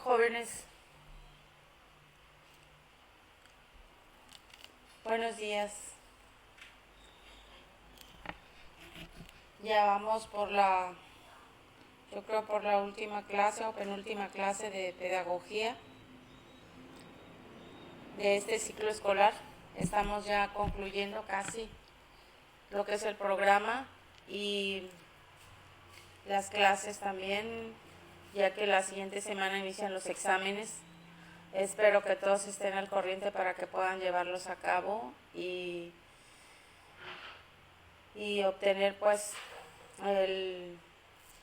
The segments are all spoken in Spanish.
Jóvenes, buenos días. Ya vamos yo creo por la última clase o penúltima clase de pedagogía de este ciclo escolar. Estamos ya concluyendo casi lo que es el programa y las clases también, ya que la siguiente semana inician los exámenes. Espero que todos estén al corriente para que puedan llevarlos a cabo y obtener pues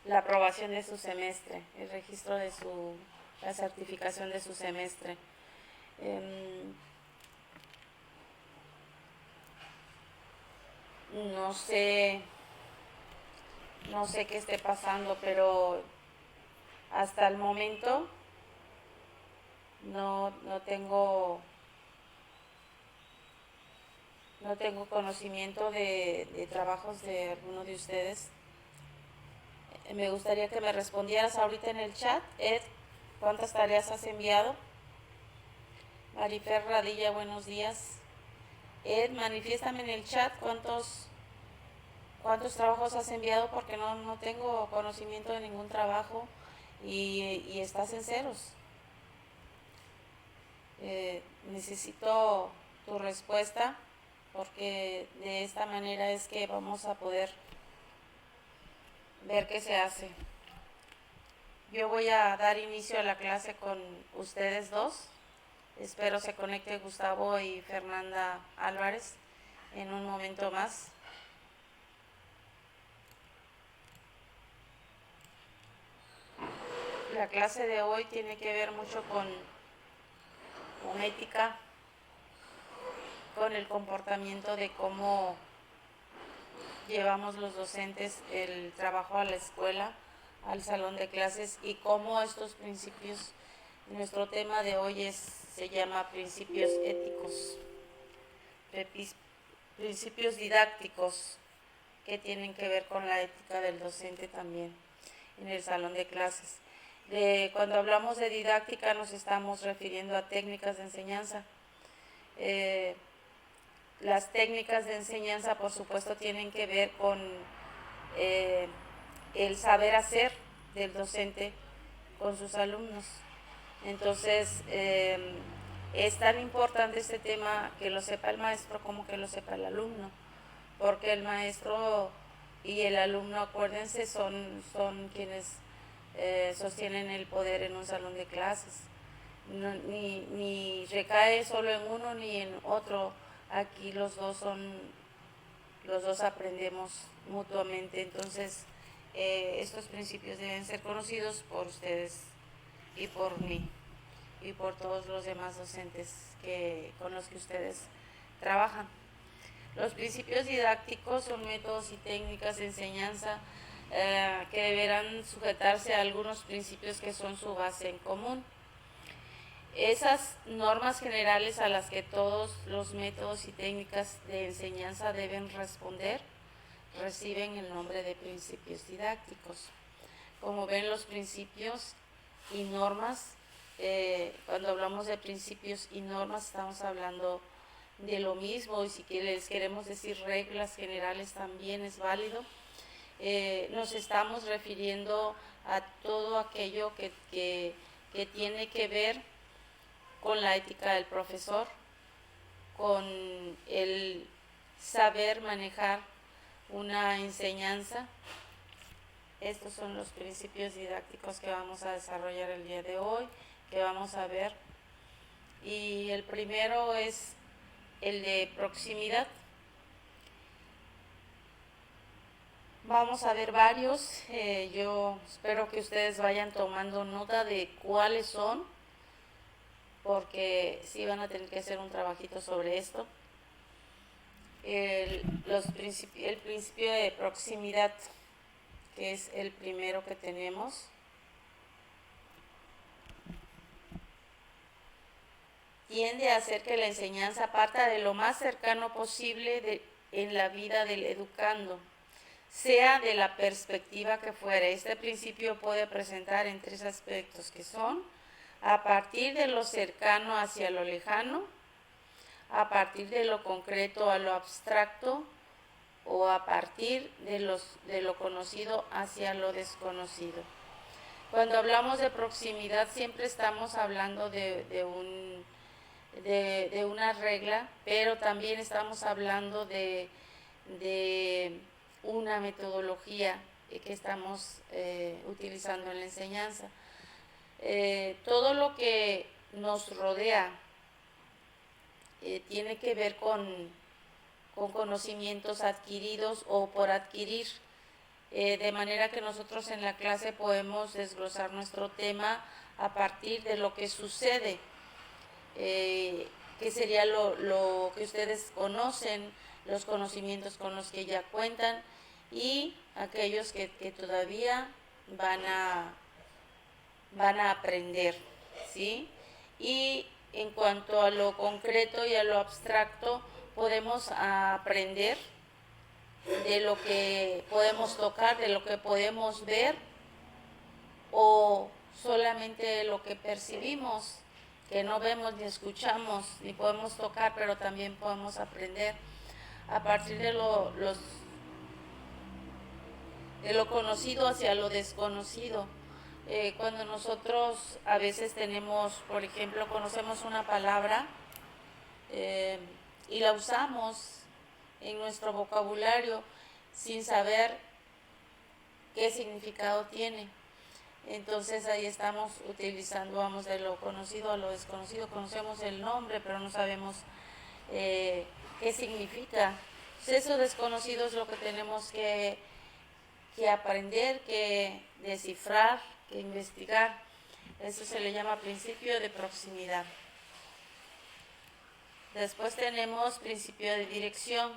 la aprobación de su semestre, el registro de la certificación de su semestre. No sé qué esté pasando, pero hasta el momento no tengo conocimiento de trabajos de alguno de ustedes. Me gustaría que me respondieras ahorita en el chat. Ed, ¿cuántas tareas has enviado? Marifer Radilla, buenos días. Ed, manifiéstame en el chat cuántos trabajos has enviado, porque no tengo conocimiento de ningún trabajo y estás en ceros. Necesito tu respuesta, porque de esta manera es que vamos a poder ver qué se hace. Yo voy a dar inicio a la clase con ustedes dos. Espero se conecte Gustavo y Fernanda Álvarez en un momento más. La clase de hoy tiene que ver mucho con ética, con el comportamiento de cómo llevamos los docentes el trabajo a la escuela, al salón de clases, y cómo estos principios, nuestro tema de hoy se llama principios éticos, principios didácticos que tienen que ver con la ética del docente también en el salón de clases. Cuando hablamos de didáctica nos estamos refiriendo a técnicas de enseñanza. Las técnicas de enseñanza, por supuesto, tienen que ver con el saber hacer del docente con sus alumnos. Entonces, es tan importante este tema que lo sepa el maestro como que lo sepa el alumno, porque el maestro y el alumno, acuérdense, son quienes sostienen el poder en un salón de clases. Ni recae solo en uno ni en otro. Aquí los dos aprendemos mutuamente. Entonces, estos principios deben ser conocidos por ustedes y por mí y por todos los demás docentes con los que ustedes trabajan. Los principios didácticos son métodos y técnicas de enseñanza que deberán sujetarse a algunos principios que son su base en común. Esas normas generales a las que todos los métodos y técnicas de enseñanza deben responder reciben el nombre de principios didácticos. Como ven, los principios y normas, cuando hablamos de principios y normas estamos hablando de lo mismo, y si les queremos decir reglas generales también es válido. Nos estamos refiriendo a todo aquello que tiene que ver con la ética del profesor, con el saber manejar una enseñanza. Estos son los principios didácticos que vamos a desarrollar el día de hoy, que vamos a ver. Y el primero es el de proximidad. Vamos a ver varios. Yo espero que ustedes vayan tomando nota de cuáles son, porque sí van a tener que hacer un trabajito sobre esto. El principio de proximidad, que es el primero que tenemos. Tiende a hacer que la enseñanza parta de lo más cercano posible en la vida del educando, sea de la perspectiva que fuere. Este principio puede presentar en tres aspectos, que son a partir de lo cercano hacia lo lejano, a partir de lo concreto a lo abstracto, o a partir de lo conocido hacia lo desconocido. Cuando hablamos de proximidad siempre estamos hablando de una regla, pero también estamos hablando de una metodología que estamos utilizando en la enseñanza. Todo lo que nos rodea tiene que ver con conocimientos adquiridos o por adquirir, de manera que nosotros en la clase podemos desglosar nuestro tema a partir de lo que sucede, que sería lo que ustedes conocen, los conocimientos con los que ya cuentan y aquellos que todavía van a aprender, ¿sí? Y en cuanto a lo concreto y a lo abstracto, podemos aprender de lo que podemos tocar, de lo que podemos ver, o solamente de lo que percibimos, que no vemos ni escuchamos ni podemos tocar, pero también podemos aprender a partir de lo conocido hacia lo desconocido. Cuando nosotros a veces tenemos, por ejemplo, conocemos una palabra y la usamos en nuestro vocabulario sin saber qué significado tiene. Entonces ahí estamos utilizando, vamos de lo conocido a lo desconocido, conocemos el nombre pero no sabemos qué significa. Entonces, eso desconocido es lo que tenemos que aprender, que descifrar, que investigar. Eso se le llama principio de proximidad. Después tenemos principio de dirección.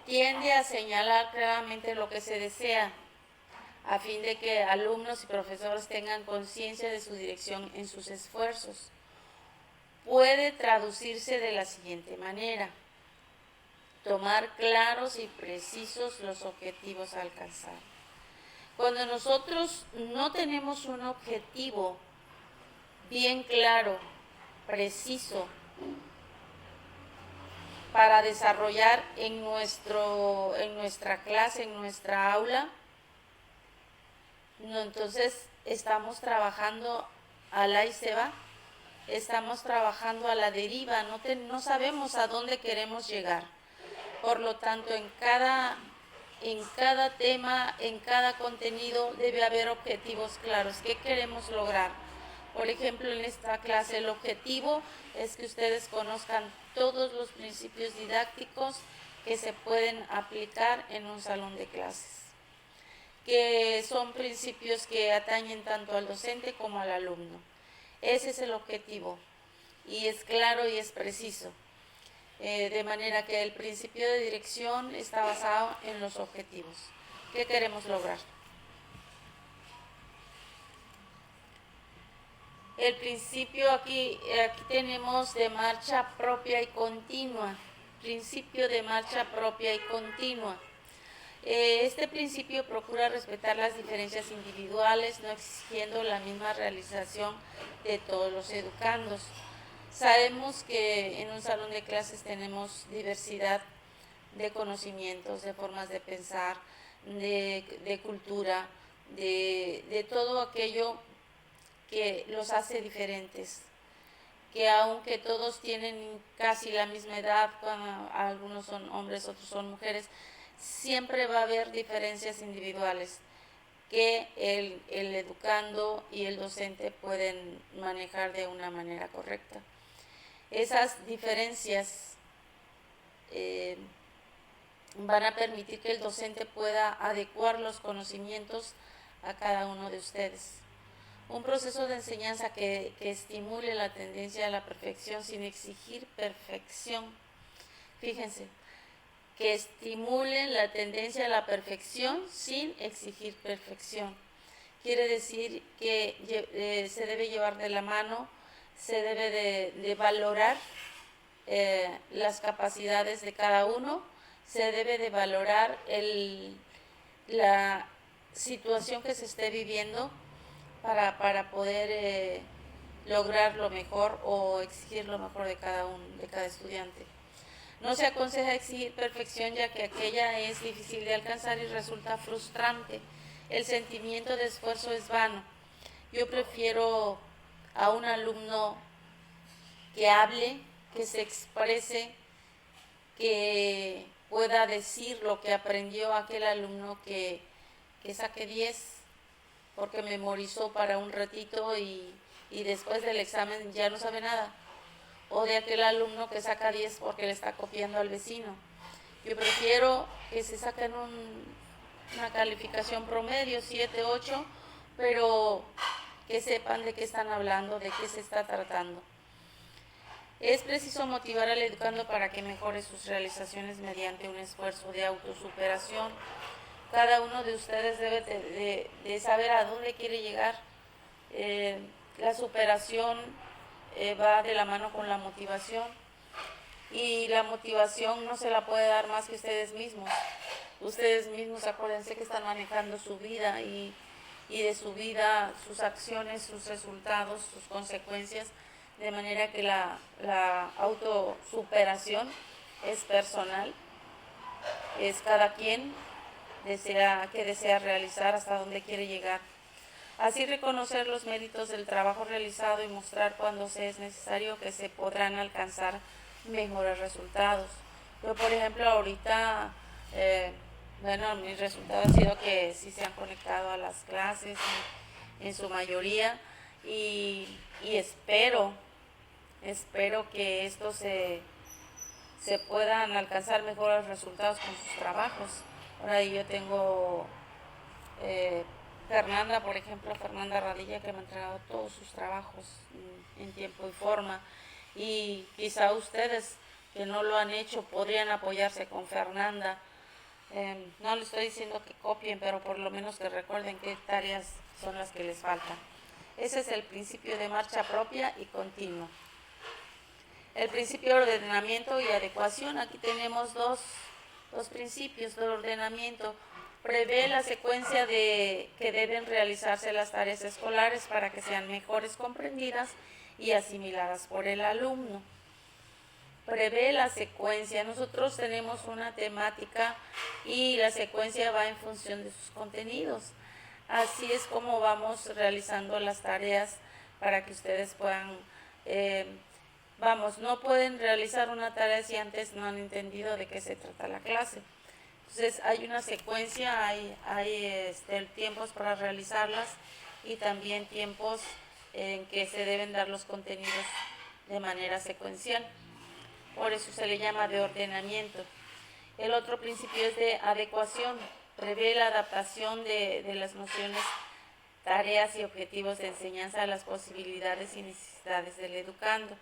Tiende a señalar claramente lo que se desea, a fin de que alumnos y profesores tengan conciencia de su dirección en sus esfuerzos. Puede traducirse de la siguiente manera: tomar claros y precisos los objetivos a alcanzar. Cuando nosotros no tenemos un objetivo bien claro, preciso, para desarrollar en nuestra clase, en nuestra aula, entonces estamos trabajando a la y se va, estamos trabajando a la deriva, no sabemos a dónde queremos llegar. Por lo tanto, en cada tema, en cada contenido debe haber objetivos claros. ¿Qué queremos lograr? Por ejemplo, en esta clase el objetivo es que ustedes conozcan todos los principios didácticos que se pueden aplicar en un salón de clases, que son principios que atañen tanto al docente como al alumno. Ese es el objetivo y es claro y es preciso. De manera que el principio de dirección está basado en los objetivos. ¿Qué queremos lograr? El principio aquí tenemos de marcha propia y continua. Principio de marcha propia y continua. Este principio procura respetar las diferencias individuales, no exigiendo la misma realización de todos los educandos. Sabemos que en un salón de clases tenemos diversidad de conocimientos, de formas de pensar, de cultura, de todo aquello que los hace diferentes, que aunque todos tienen casi la misma edad, algunos son hombres, otros son mujeres, siempre va a haber diferencias individuales que el educando y el docente pueden manejar de una manera correcta. Esas diferencias van a permitir que el docente pueda adecuar los conocimientos a cada uno de ustedes. Un proceso de enseñanza que estimule la tendencia a la perfección sin exigir perfección. Fíjense, que estimule la tendencia a la perfección sin exigir perfección. Quiere decir que se debe llevar de la mano, se debe de valorar las capacidades de cada uno, se debe de valorar la situación que se esté viviendo para poder lograr lo mejor o exigir lo mejor de cada estudiante. No se aconseja exigir perfección, ya que aquella es difícil de alcanzar y resulta frustrante. El sentimiento de esfuerzo es vano. Yo prefiero a un alumno que hable, que se exprese, que pueda decir lo que aprendió, aquel alumno que saque 10 porque memorizó para un ratito y después del examen ya no sabe nada, o de aquel alumno que saca 10 porque le está copiando al vecino. Yo prefiero que se saquen una calificación promedio, 7, 8, pero que sepan de qué están hablando, de qué se está tratando. Es preciso motivar al educando para que mejore sus realizaciones mediante un esfuerzo de autosuperación. Cada uno de ustedes debe de saber a dónde quiere llegar. La superación va de la mano con la motivación, y la motivación no se la puede dar más que ustedes mismos. Ustedes mismos, acuérdense que están manejando su vida y de su vida, sus acciones, sus resultados, sus consecuencias, de manera que la autosuperación es personal, es cada quien desea realizar, hasta dónde quiere llegar. Así, reconocer los méritos del trabajo realizado y mostrar cuando se es necesario que se podrán alcanzar mejores resultados. Yo, por ejemplo, ahorita, mis resultados han sido que sí se han conectado a las clases en su mayoría, y espero que esto se puedan alcanzar mejores resultados con sus trabajos. Ahora yo tengo Fernanda, por ejemplo, Fernanda Radilla, que me ha entregado todos sus trabajos en tiempo y forma, y quizá ustedes que no lo han hecho podrían apoyarse con Fernanda. No les estoy diciendo que copien, pero por lo menos que recuerden qué tareas son las que les faltan. Ese es el principio de marcha propia y continua. El principio de ordenamiento y adecuación. Aquí tenemos dos principios de ordenamiento. Prevé la secuencia que deben realizarse las tareas escolares para que sean mejores comprendidas y asimiladas por el alumno. Prevé la secuencia. Nosotros tenemos una temática y la secuencia va en función de sus contenidos. Así es como vamos realizando las tareas para que ustedes puedan... no pueden realizar una tarea si antes no han entendido de qué se trata la clase. Entonces hay una secuencia, hay tiempos para realizarlas y también tiempos en que se deben dar los contenidos de manera secuencial. Por eso se le llama de ordenamiento. El otro principio es de adecuación. Prevé la adaptación de las nociones, tareas y objetivos de enseñanza a las posibilidades y necesidades del educando.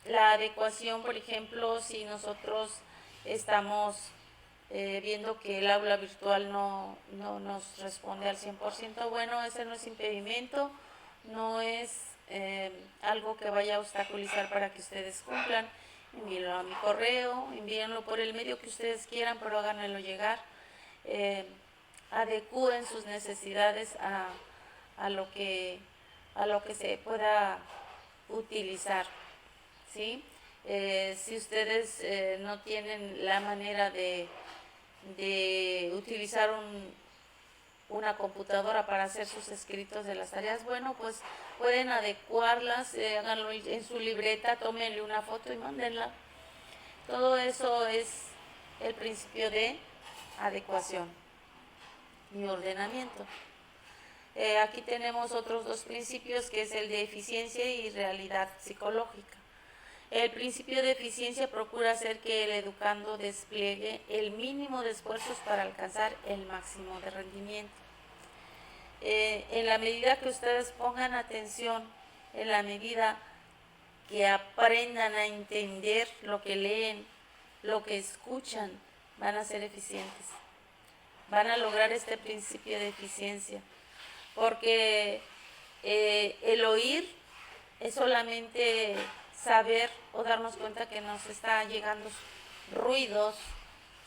La adecuación, por ejemplo, si nosotros estamos viendo que el aula virtual no nos responde al 100%, bueno, ese no es impedimento, no es algo que vaya a obstaculizar para que ustedes cumplan. Envíenlo a mi correo, envíenlo por el medio que ustedes quieran, pero háganmelo llegar. Adecúen sus necesidades a lo que se pueda utilizar, ¿sí? Si ustedes no tienen la manera de utilizar una computadora para hacer sus escritos de las tareas, bueno, pues pueden adecuarlas, háganlo en su libreta, tómenle una foto y mándenla. Todo eso es el principio de adecuación y ordenamiento. Aquí tenemos otros dos principios, que es el de eficiencia y realidad psicológica. El principio de eficiencia procura hacer que el educando despliegue el mínimo de esfuerzos para alcanzar el máximo de rendimiento. En la medida que ustedes pongan atención, en la medida que aprendan a entender lo que leen, lo que escuchan, van a ser eficientes. Van a lograr este principio de eficiencia. Porque el oír es solamente saber o darnos cuenta que nos está llegando ruidos,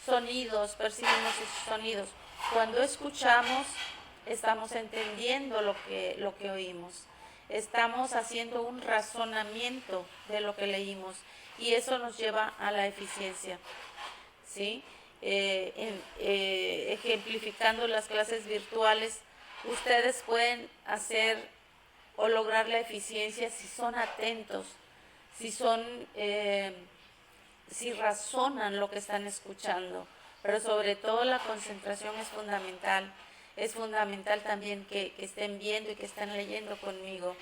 sonidos, percibimos esos sonidos. Cuando escuchamos, estamos entendiendo lo que oímos, estamos haciendo un razonamiento de lo que leímos y eso nos lleva a la eficiencia, ¿sí? Ejemplificando las clases virtuales, ustedes pueden hacer o lograr la eficiencia si son atentos, si razonan lo que están escuchando, pero sobre todo la concentración es fundamental. Es fundamental también que estén viendo y que estén leyendo conmigo.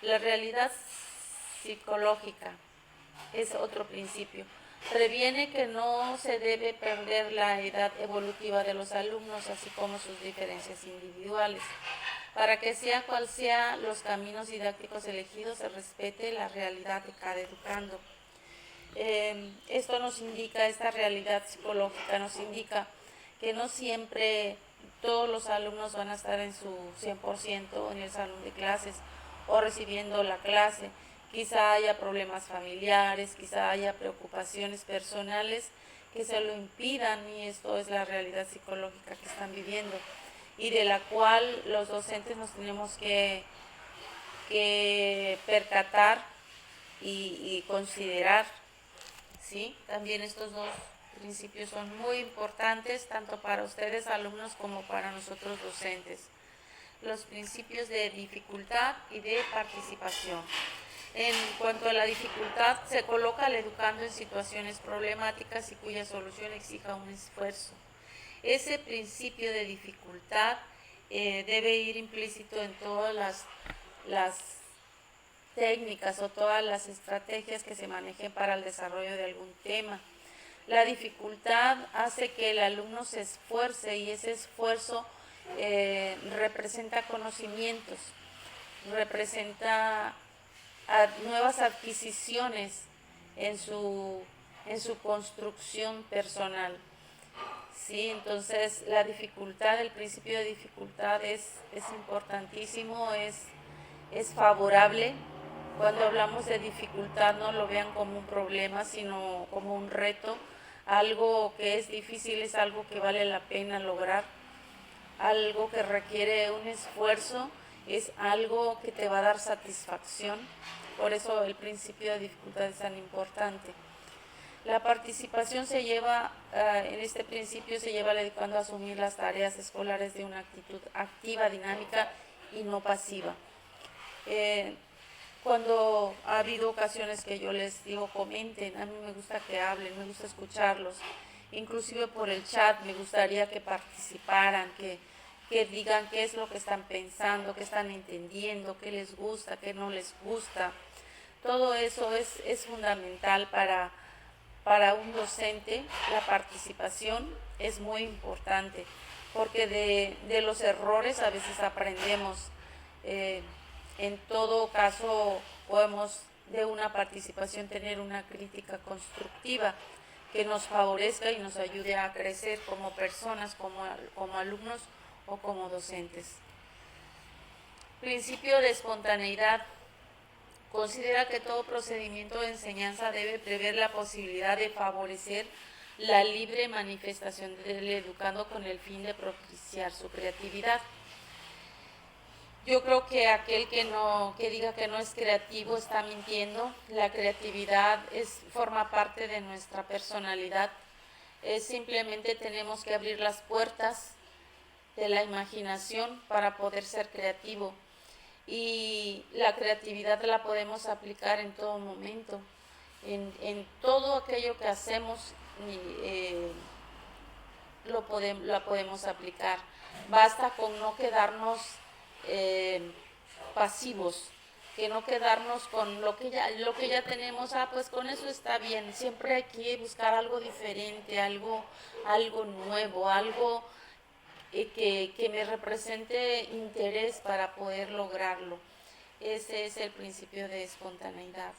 La realidad psicológica es otro principio. Previene que no se debe perder la edad evolutiva de los alumnos, así como sus diferencias individuales. Para que sea cual sea los caminos didácticos elegidos, se respete la realidad de cada educando. Esto nos indica, esta realidad psicológica nos indica que no siempre todos los alumnos van a estar en su 100% en el salón de clases o recibiendo la clase. Quizá haya problemas familiares, quizá haya preocupaciones personales que se lo impidan, y esto es la realidad psicológica que están viviendo y de la cual los docentes nos tenemos que percatar y considerar, ¿sí? También estos dos principios son muy importantes tanto para ustedes alumnos como para nosotros docentes. Los principios de dificultad y de participación. En cuanto a la dificultad, se coloca al educando en situaciones problemáticas y cuya solución exija un esfuerzo. Ese principio de dificultad debe ir implícito en todas las técnicas o todas las estrategias que se manejen para el desarrollo de algún tema. La dificultad hace que el alumno se esfuerce y ese esfuerzo representa conocimientos, representa nuevas adquisiciones en su construcción personal. Sí, entonces la dificultad, el principio de dificultad es importantísimo, es favorable. Cuando hablamos de dificultad no lo vean como un problema, sino como un reto. Algo que es difícil es algo que vale la pena lograr, algo que requiere un esfuerzo, es algo que te va a dar satisfacción. Por eso el principio de dificultad es tan importante. La participación se lleva, en este principio se lleva al educando a asumir las tareas escolares de una actitud activa, dinámica y no pasiva. Cuando ha habido ocasiones que yo les digo, comenten, a mí me gusta que hablen, me gusta escucharlos, inclusive por el chat me gustaría que participaran, que digan qué es lo que están pensando, qué están entendiendo, qué les gusta, qué no les gusta. Todo eso es fundamental para un docente. La participación es muy importante, porque de los errores a veces aprendemos. En todo caso, podemos de una participación tener una crítica constructiva que nos favorezca y nos ayude a crecer como personas, como alumnos o como docentes. Principio de espontaneidad. Considera que todo procedimiento de enseñanza debe prever la posibilidad de favorecer la libre manifestación del educando con el fin de propiciar su creatividad. Yo creo que aquel que diga que no es creativo está mintiendo. La creatividad forma parte de nuestra personalidad. Simplemente tenemos que abrir las puertas de la imaginación para poder ser creativo. Y la creatividad la podemos aplicar en todo momento. En todo aquello que hacemos la podemos aplicar. Basta con no quedarnos pasivos, que no quedarnos con lo que ya tenemos. Pues con eso está bien. Siempre hay que buscar algo diferente, algo nuevo, algo que me represente interés para poder lograrlo. Ese es el principio de espontaneidad.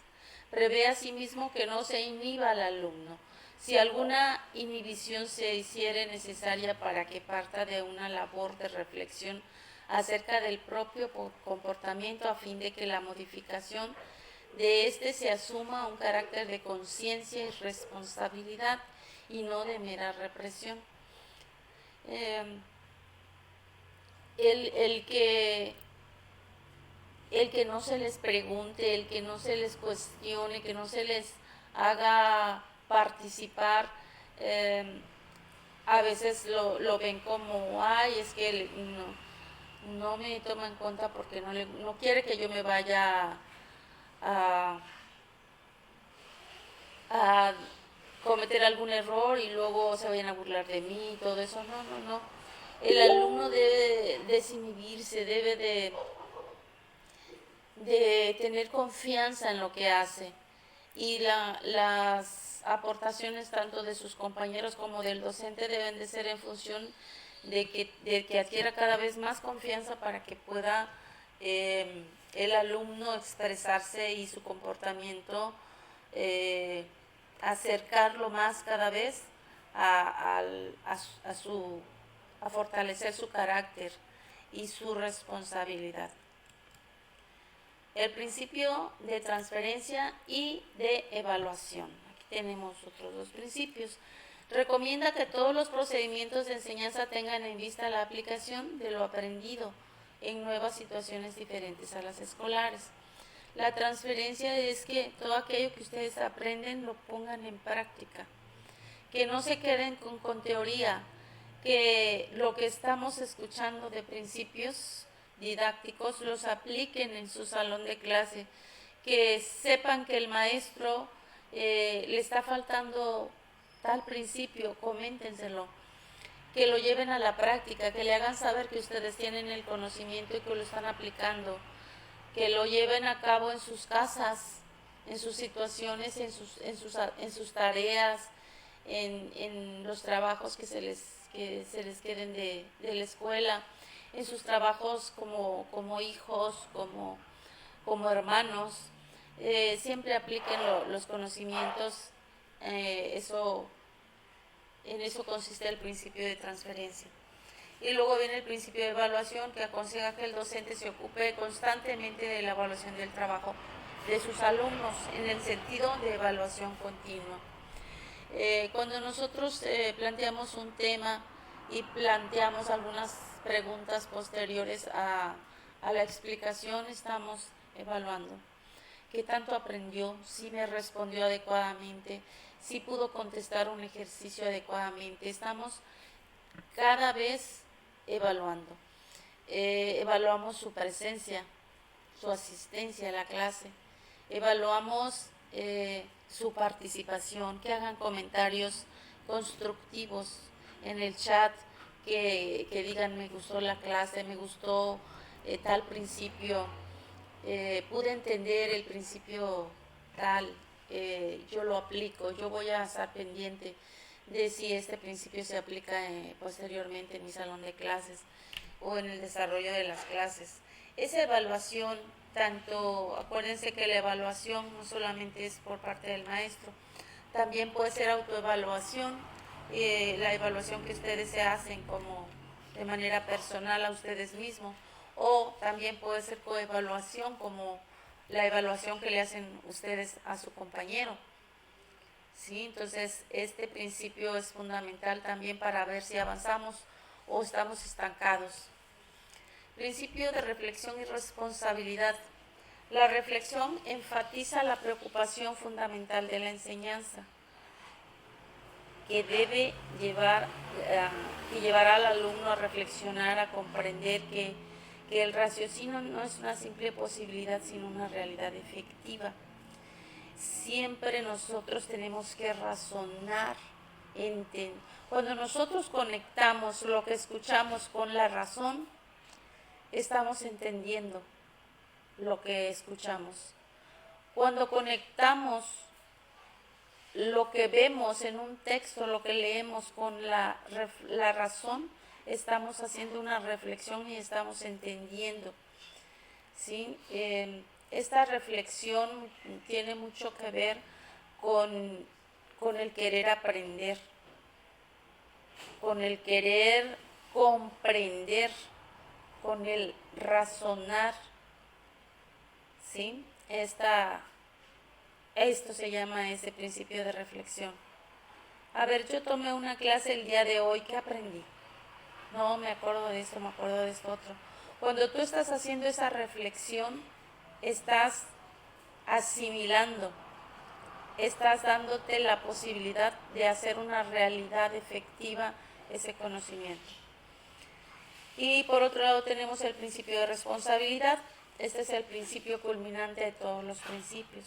Prevé asimismo que no se inhiba al alumno. Si alguna inhibición se hiciere necesaria para que parta de una labor de reflexión acerca del propio comportamiento, a fin de que la modificación de éste se asuma un carácter de conciencia y responsabilidad y no de mera represión. el que no se les pregunte, el que no se les cuestione, que no se les haga participar, a veces lo ven como, ay, es que no me toma en cuenta porque no quiere que yo me vaya a, a cometer algún error y luego se vayan a burlar de mí y todo eso. No. El alumno debe desinhibirse, debe de tener confianza en lo que hace. Y las aportaciones tanto de sus compañeros como del docente deben de ser en función de que adquiera cada vez más confianza para que pueda el alumno expresarse y su comportamiento acercarlo más cada vez a fortalecer su carácter y su responsabilidad. El principio de transferencia y de evaluación. Aquí tenemos otros dos principios. Recomienda que todos los procedimientos de enseñanza tengan en vista la aplicación de lo aprendido en nuevas situaciones diferentes a las escolares. La transferencia es que todo aquello que ustedes aprenden lo pongan en práctica, que no se queden con teoría, que lo que estamos escuchando de principios didácticos los apliquen en su salón de clase, que sepan que el maestro le está faltando tal principio, coméntenselo, que lo lleven a la práctica, que le hagan saber que ustedes tienen el conocimiento y que lo están aplicando, que lo lleven a cabo en sus casas, en sus situaciones, en sus tareas, en los trabajos que se les queden de la escuela, en sus trabajos como hijos, como hermanos, siempre apliquen los conocimientos, en eso consiste el principio de transferencia. Y luego viene el principio de evaluación, que aconseja que el docente se ocupe constantemente de la evaluación del trabajo de sus alumnos, en el sentido de evaluación continua. Cuando nosotros planteamos un tema y planteamos algunas preguntas posteriores a la explicación, estamos evaluando qué tanto aprendió, si me respondió adecuadamente, si pudo contestar un ejercicio adecuadamente. Estamos cada vez evaluando. Evaluamos su presencia, su asistencia a la clase, evaluamos su participación, que hagan comentarios constructivos en el chat, que digan me gustó la clase, me gustó tal principio, pude entender el principio tal, yo lo aplico, yo voy a estar pendiente de si este principio se aplica posteriormente en mi salón de clases o en el desarrollo de las clases. Esa evaluación, acuérdense que la evaluación no solamente es por parte del maestro, también puede ser autoevaluación, la evaluación que ustedes se hacen como de manera personal a ustedes mismos, o también puede ser coevaluación, como la evaluación que le hacen ustedes a su compañero. ¿Sí? Entonces, este principio es fundamental también para ver si avanzamos o estamos estancados. Principio de reflexión y responsabilidad. La reflexión enfatiza la preocupación fundamental de la enseñanza, que debe llevar al alumno a reflexionar, a comprender que el raciocinio no es una simple posibilidad, sino una realidad efectiva. Siempre nosotros tenemos que razonar. Cuando nosotros conectamos lo que escuchamos con la razón, estamos entendiendo lo que escuchamos. Cuando conectamos lo que vemos en un texto, lo que leemos con la razón, estamos haciendo una reflexión y estamos entendiendo. ¿Sí? Esta reflexión tiene mucho que ver con el querer aprender, con el querer comprender, con el razonar. ¿Sí? Esto se llama ese principio de reflexión. A ver, yo tomé una clase el día de hoy, ¿qué aprendí? no, me acuerdo de esto, me acuerdo de esto otro. Cuando tú estás haciendo esa reflexión, estás asimilando, estás dándote la posibilidad de hacer una realidad efectiva ese conocimiento. Y por otro lado tenemos el principio de responsabilidad. Este es el principio culminante de todos los principios.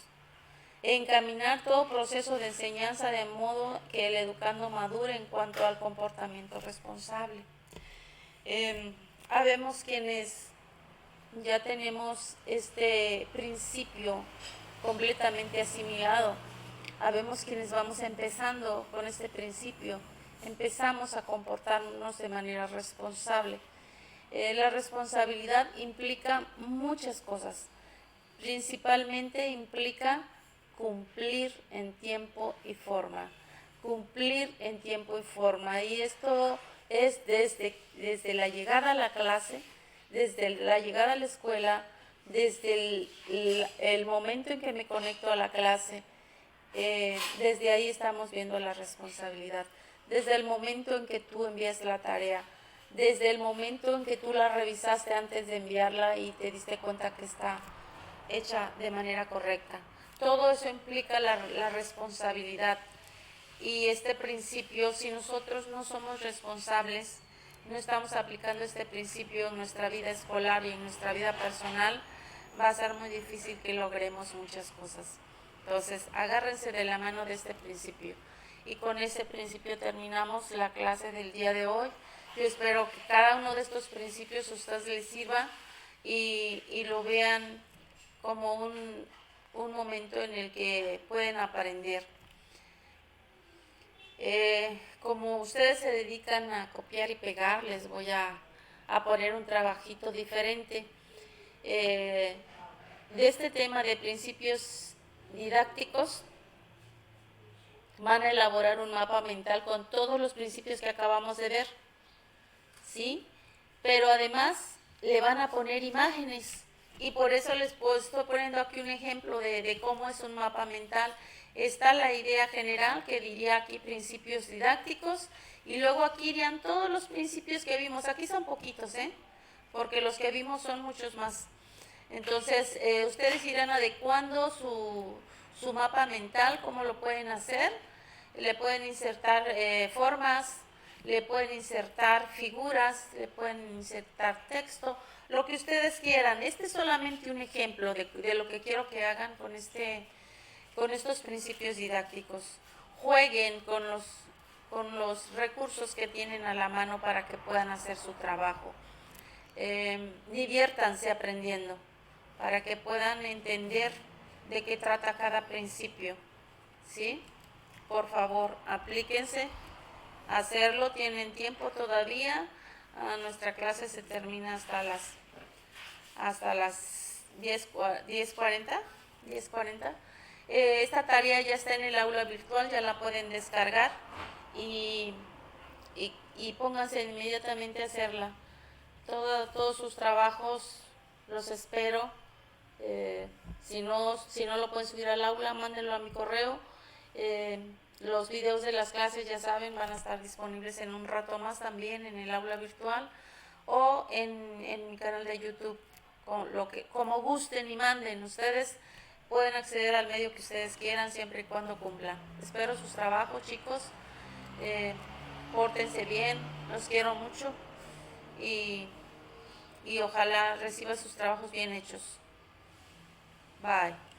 Encaminar todo proceso de enseñanza de modo que el educando madure en cuanto al comportamiento responsable. Habemos quienes ya tenemos este principio completamente asimilado. Habemos quienes vamos empezando con este principio, empezamos a comportarnos de manera responsable. La responsabilidad implica muchas cosas, principalmente implica cumplir en tiempo y forma, cumplir en tiempo y forma, y esto es desde la llegada a la clase, desde la llegada a la escuela, desde el momento en que me conecto a la clase, desde ahí estamos viendo la responsabilidad, desde el momento en que tú envías la tarea, desde el momento en que tú la revisaste antes de enviarla y te diste cuenta que está hecha de manera correcta. Todo eso implica la responsabilidad. Y este principio, si nosotros no somos responsables, no estamos aplicando este principio en nuestra vida escolar y en nuestra vida personal, va a ser muy difícil que logremos muchas cosas. Entonces, agárrense de la mano de este principio. Y con ese principio terminamos la clase del día de hoy. Yo espero que cada uno de estos principios a ustedes les sirva y lo vean como un momento en el que pueden aprender. Como ustedes se dedican a copiar y pegar, les voy a poner un trabajito diferente. De este tema de principios didácticos, van a elaborar un mapa mental con todos los principios que acabamos de ver, ¿sí? Pero además le van a poner imágenes, y por eso estoy poniendo aquí un ejemplo de cómo es un mapa mental. Está la idea general, que diría aquí principios didácticos, y luego aquí irían todos los principios que vimos. Aquí son poquitos, porque los que vimos son muchos más. Entonces, ustedes irán adecuando su mapa mental, cómo lo pueden hacer. Le pueden insertar formas, le pueden insertar figuras, le pueden insertar texto, lo que ustedes quieran. Este es solamente un ejemplo de lo que quiero que hagan con estos principios didácticos. Jueguen con los recursos que tienen a la mano para que puedan hacer su trabajo. Diviértanse aprendiendo para que puedan entender de qué trata cada principio, ¿sí? Por favor, aplíquense a hacerlo, tienen tiempo todavía. Nuestra clase se termina hasta las 10:40. Esta tarea ya está en el aula virtual, ya la pueden descargar y pónganse inmediatamente a hacerla. Todos sus trabajos los espero. Si no lo pueden subir al aula, mándenlo a mi correo. Los videos de las clases, ya saben, van a estar disponibles en un rato más también en el aula virtual o en mi canal de YouTube, como gusten y manden. Ustedes pueden acceder al medio que ustedes quieran siempre y cuando cumplan. Espero sus trabajos, chicos. Pórtense bien, los quiero mucho y ojalá reciban sus trabajos bien hechos. Bye.